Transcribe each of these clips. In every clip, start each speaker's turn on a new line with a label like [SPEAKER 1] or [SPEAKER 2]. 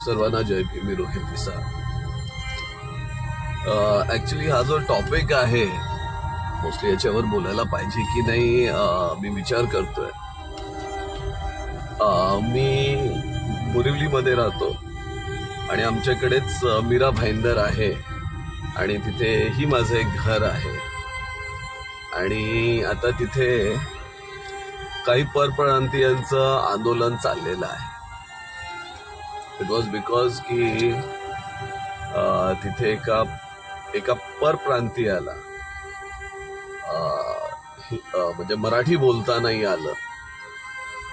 [SPEAKER 1] सर्वांना जय भीम. मी रोहित मिसाळ. ॲक्च्युली हा जो टॉपिक आहे मोस्टली याच्यावर बोलायला पाहिजे की नाही मी विचार करतोय. मी बोरिवलीमध्ये राहतो आणि आमच्याकडेच मीरा भाईंदर आहे आणि तिथेही माझं एक घर आहे. आणि आता तिथे काही परप्रांतीयांचं आंदोलन चाललेलं आहे. इट वॉज बिकॉज की तिथे एका परप्रांतीयाला म्हणजे मराठी बोलता नाही आलं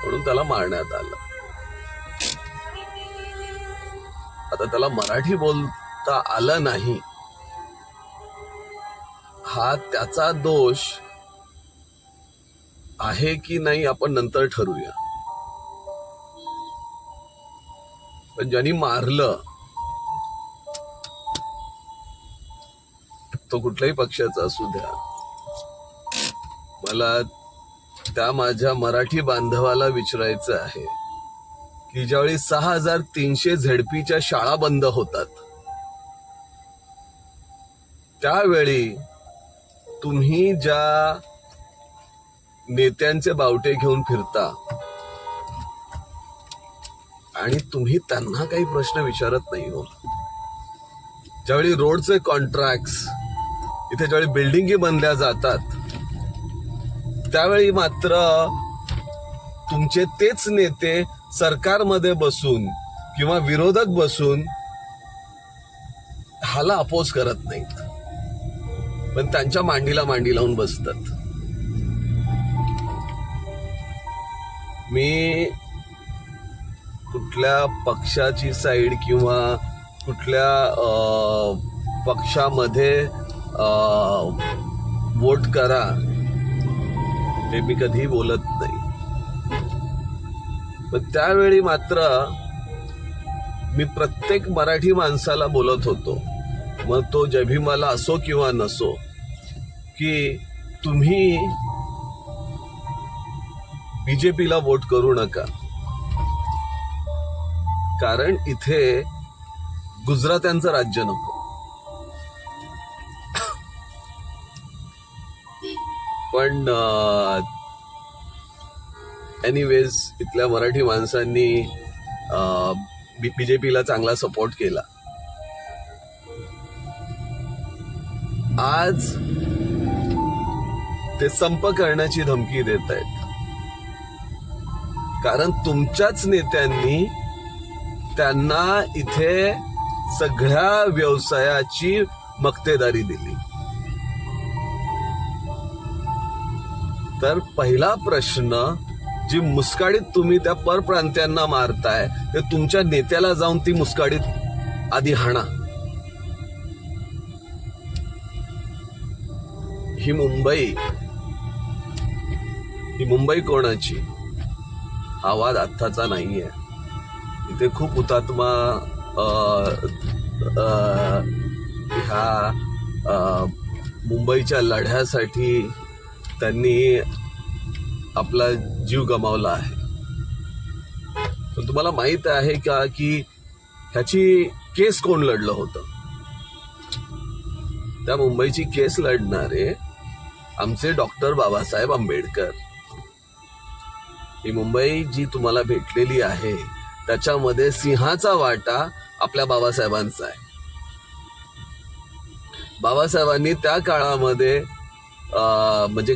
[SPEAKER 1] म्हणून त्याला मारण्यात आलं. आता त्याला मराठी बोलता आलं नाही हा त्याचा दोष आहे की नाही आपण नंतर ठरवूया. पण ज्यांनी मारलं तो कुठल्याही पक्षाचा असू द्या, मला त्या माझ्या मराठी बांधवाला विचारायचं आहे की ज्यावेळी 6300 झेडपीच्या शाळा बंद होतात त्यावेळी तुम्ही ज्या नेत्यांचे बावटे घेऊन फिरता आणि तुम्ही त्यांना काही प्रश्न विचारत नाही हो. ज्यावेळी रोडचे कॉन्ट्रॅक्ट्स इथे ज्यावेळी बिल्डिंगी बनल्या जातात त्यावेळी मात्र तुमचे तेच नेते सरकारमध्ये बसून किंवा विरोधक बसून ह्याला अपोज करत नाहीत, पण त्यांच्या मांडीला मांडी लावून बसतात. मी कुठल्या पक्षाची साईड किंवा कुठल्या पक्षामध्ये वोट करा हे मी कधी बोलत नाही. पण त्यावेळी मात्र मी प्रत्येक मराठी माणसाला बोलत होतो, मग तो जय भीमाला असो किंवा नसो, की तुम्ही बीजेपीला वोट करू नका, कारण इथे गुजरात्यांचं राज्य नको. पण एनिवेज इथल्या मराठी माणसांनी बीजेपीला चांगला सपोर्ट केला. आज ते संप करण्याची धमकी देत आहेत कारण तुमच्याच नेत्यांनी त्यांना इथे सगळ्या व्यवसायाची मक्तेदारी दिली. तर पहिला प्रश्न, जी मुस्काडीत तुम्ही त्या परप्रांत्यांना मारताय ते तुमच्या नेत्याला जाऊन ती मुस्काडीत आधी हाणा. ही मुंबई कोणाची? हा वाद आत्ताचा नाहीये. इथे खूप हुतात्मा ह्या मुंबईच्या लढ्यासाठी त्यांनी आपला जीव गमावला आहे. पण तुम्हाला माहित आहे का की ह्याची केस कोण लढलं होतं? त्या मुंबईची केस लढणारे आमचे डॉक्टर बाबासाहेब आंबेडकर. ही मुंबई जी तुम्हाला भेटलेली आहे त्याच्यामध्ये सिंहाचा वाटा आपल्या बाबासाहेबांचा आहे. बाबासाहेबांनी त्या काळामध्ये म्हणजे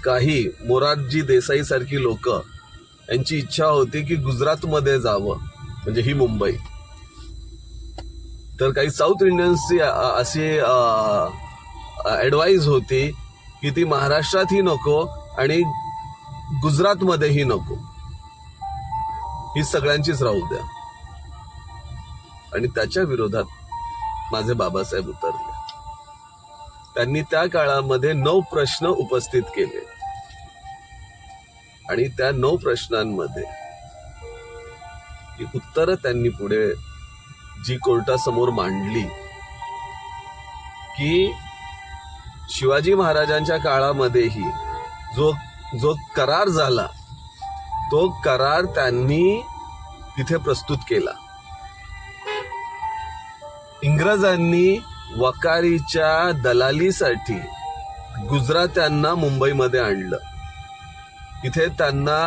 [SPEAKER 1] काही मोरारजी देसाई सारखी लोक यांची इच्छा होती की गुजरातमध्ये जावं, म्हणजे ही मुंबई. तर काही साऊथ इंडियन्सची अशी ऍडवाइस होती की ती महाराष्ट्रातही नको आणि गुजरातमध्येही नको, ही सगळ्यांचीच राहू द्या. आणि त्याच्या विरोधात माझे बाबासाहेब उतरले. त्यांनी त्या काळामध्ये 9 प्रश्न उपस्थित केले आणि त्या 9 प्रश्नांमध्ये उत्तरं त्यांनी पुढे जी कोर्टासमोर मांडली की शिवाजी महाराजांच्या काळामध्येही जो करार झाला तो करार त्यांनी तिथे प्रस्तुत केला इंग्रजांनी वकारीच्या दलालीसाठी गुजरात्यांना मुंबईमध्ये आणलं. इथे त्यांना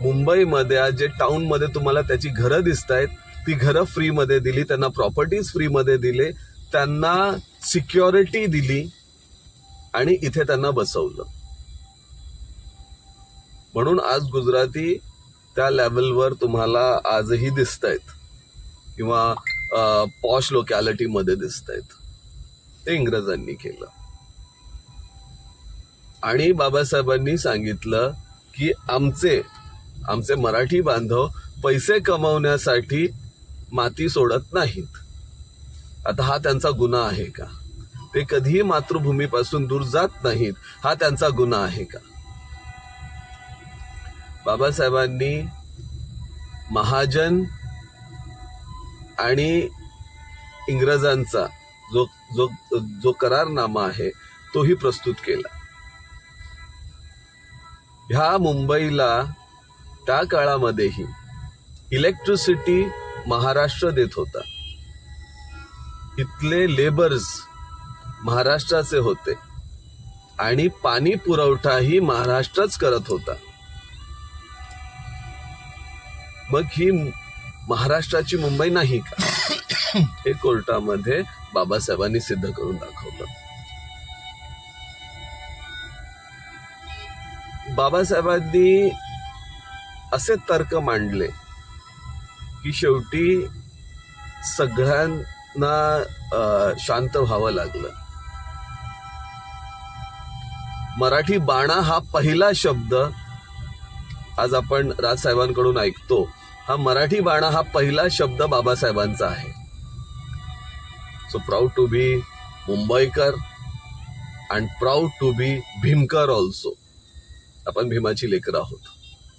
[SPEAKER 1] मुंबईमध्ये जे टाउनमध्ये तुम्हाला त्याची घरं दिसत आहेत ती घरं फ्रीमध्ये दिली, त्यांना प्रॉपर्टीज फ्रीमध्ये दिले, त्यांना सिक्युरिटी दिली आणि इथे त्यांना बसवलं. म्हणून आज गुजराती त्या लेवलवर तुम्हाला आजही दिसत आहेत किंवा पॉश लोकॅलिटीमध्ये दिसत आहेत. ते इंग्रजांनी केलं. आणि बाबासाहेबांनी सांगितलं की आमचे मराठी बांधव पैसे कमवण्यासाठी माती सोडत नाहीत. आता हा त्यांचा गुन्हा आहे का? ते कधीही मातृभूमीपासून दूर जात नाहीत, हा त्यांचा गुन्हा आहे का? बाबासाहेबांनी महाजन आणि इंग्रजांचा जो जो जो करारनामा आहे तोही प्रस्तुत केला. ह्या मुंबईला त्या काळामध्येही इलेक्ट्रिसिटी महाराष्ट्र देत होता. इथले लेबर्स महाराष्ट्राचे होते आणि पाणी पुरवठाही महाराष्ट्रच करत होता. मग ही महाराष्ट्राची मुंबई नाही का? हे कोर्टामध्ये बाबासाहेबांनी सिद्ध करून दाखवलं. बाबासाहेबांनी असे तर्क मांडले की शेवटी सगळ्यांना शांत व्हावं लागलं. मराठी बाणा हा पहिला शब्द आज आपण राजसाहेबांकडून ऐकतो. हा मराठी बाणा हा पहिला शब्द बाबासाहेबांचा आहे. So proud to be Mumbaikar and proud to be Bhimkar also. आपण भीमाची लेकरं आहोत.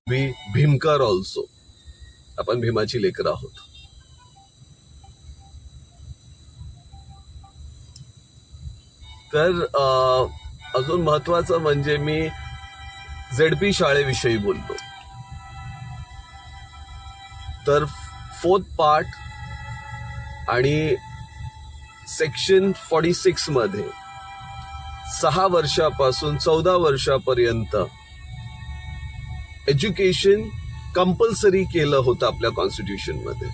[SPEAKER 1] Be Bhimkar also. आपण भीमाची लेकरं आहोत. तर अजून महत्वाचं म्हणजे मी झेडपी शाळेविषयी बोललो. तर 4th पार्ट आणि सेक्शन 46 मध्ये 6 वर्षापासून 14 वर्षापर्यंत एज्युकेशन कंपल्सरी केलं होतं आपल्या कॉन्स्टिट्यूशन मध्ये.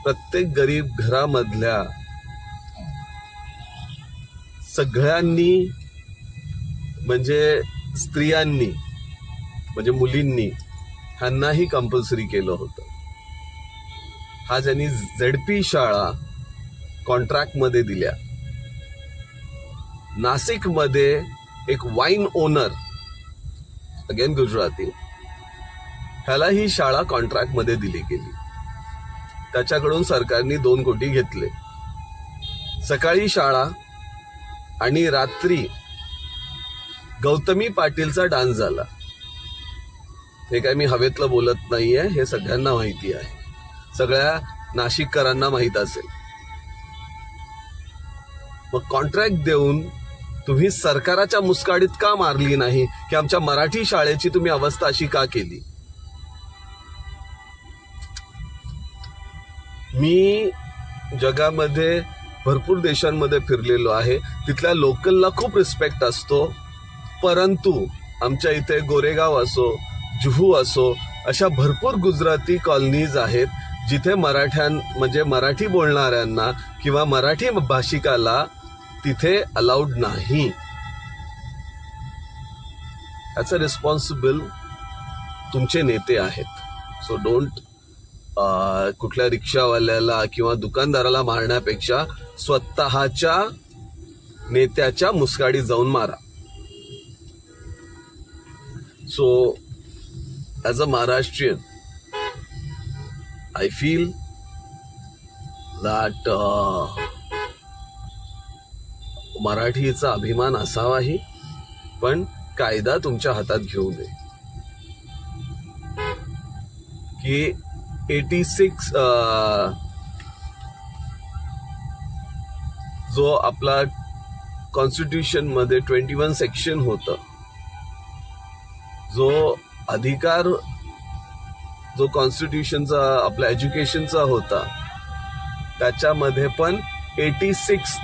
[SPEAKER 1] प्रत्येक गरीब घरामधल्या सगळ्यांनी म्हणजे स्त्रियांनी म्हणजे मुलींनी ह्यांनाही कंपल्सरी केलं होतं. हा ज्यांनी झेडपी शाळा कॉन्ट्रॅक्ट मध्ये दिल्या. नाशिकमध्ये एक वाईन ओनर, अगेन गुजराती, ह्याला ही शाळा कॉन्ट्रॅक्ट मध्ये दिली गेली. त्याच्याकडून सरकारने 2 कोटी घेतले. सकाळी शाळा आणि रात्री गौतमी पाटीलचा डान्स झाला. हे काय मी हवेतलं बोलत नाहीये, हे सगळ्यांना माहिती आहे. सगळ्या नाशिककरांना माहित असेल. मग कॉन्ट्रॅक्ट देऊन तुम्ही सरकाराच्या मुस्काडीत का मारली नाही की आमच्या मराठी शाळेची तुम्ही अवस्था अशी का केली? मी जगामध्ये भरपूर देशांमध्ये फिरलेलो आहे. तिथल्या लोकलला खूप रिस्पेक्ट असतो. परंतु आमच्या इथे गोरेगाव असो, जुहू असो, अशा भरपूर गुजराती कॉलनीज आहेत जिथे म्हणजे मराठी बोलणाऱ्यांना किंवा मराठी भाषिकाला तिथे अलाउड नाही. याचं रिस्पॉन्सिबल तुमचे नेते आहेत. सो डोंट कुठल्या रिक्षावाल्याला किंवा दुकानदाराला मारण्यापेक्षा स्वतःच्या नेत्याच्या मुस्काडी जाऊन मारा. So as a Maharashtrian I feel that मराठीचा अभिमान असावाही, पण कायदा तुमच्या हातात घेऊ नये. की 86 जो आपला कॉन्स्टिट्यूशन मध्ये 21 सेक्शन होतं, जो अधिकार जो कॉन्स्टिट्यूशनचा आपल्या एज्युकेशनचा होता, त्याच्यामध्ये पण 86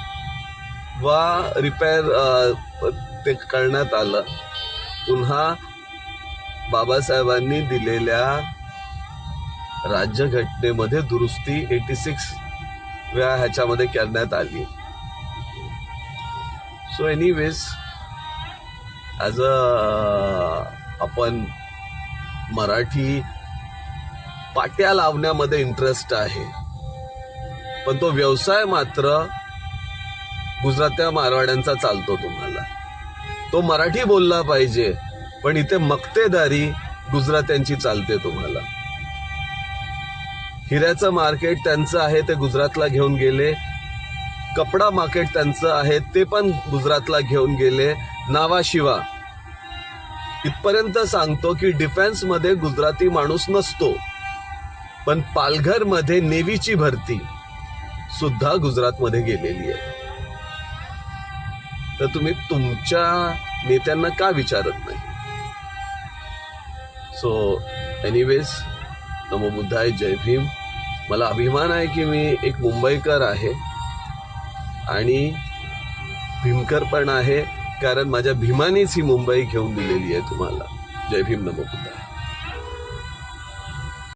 [SPEAKER 1] वा रिपेअर ते करण्यात आलं. पुन्हा बाबासाहेबांनी दिलेल्या राज्यघटनेमध्ये दुरुस्ती 86 वेळा ह्याच्यामध्ये करण्यात आली. सो एनिवेज ॲज आपण मराठी पाट्या लावण्यामध्ये इंटरेस्ट आहे, पण तो व्यवसाय मात्र गुजरात्या मारवाड्यांचा चालतो. तुम्हाला तो मराठी बोलला पाहिजे, पण इथे मक्तेदारी गुजरात्यांची चालते. तुम्हाला हिऱ्याचं मार्केट त्यांचं आहे, ते गुजरातला घेऊन गेले. कपडा मार्केट त्यांचं आहे, ते पण गुजरातला घेऊन गेले. नावाशिवा इथपर्यंत सांगतो की डिफेन्समध्ये गुजराती माणूस नसतो, पण पालघरमध्ये नेव्हीची भरती सुद्धा गुजरातमध्ये गेलेली आहे. तर तुम्ही तुमच्या नेत्यांना का विचारत नाही? सो एनिवेज, नमो बुद्धाय, जय भीम. मला अभिमान आहे की मी एक मुंबईकर आहे आणि भीमकर पण आहे, कारण माझ्या भीमानेच ही मुंबई घेऊन दिलेली आहे तुम्हाला. जय भीम, नमो बुद्धाय.